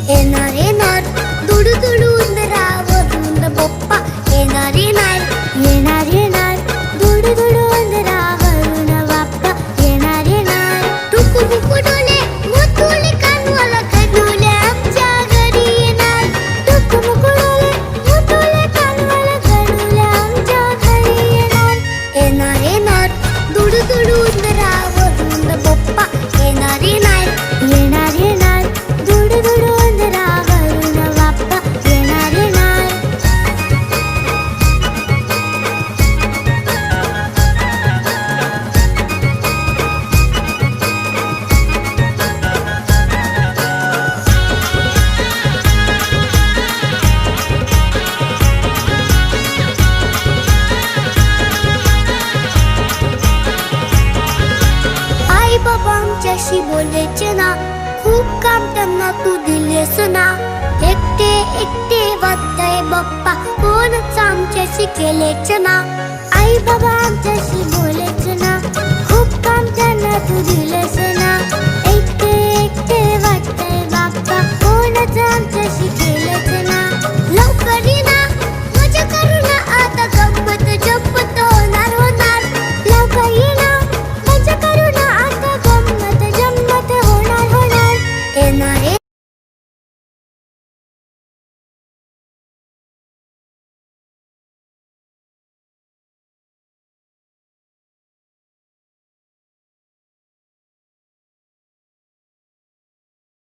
येणार येणार दुडू दुडू उंदरावरून बाप्पा येणार येणार येणार येणार दुडू दुडू उंदरावरून बाप्पा येणार येणार टुकू बुकू डोले मुतुले कानवाला कडुले आमच्या घरी येणार टुकू बुकू डोले मुतुले कानवाला कडुले आमच्या घरी येणार येणार येणार दुडू दुडू उंदरावरून बाप्पा येणार येणार येणार येणार दुडू दुडू उंदरावरून बाप्पा येणार येणार आई बाबा आमच्याशी बोलायचे ना खूप काम त्यांना तू दिलेस ना एकटे एकटे वाटतंय बाप्पा कोणच आमच्याशी केलेच ना आई बाबा आमच्याशी बोलायचे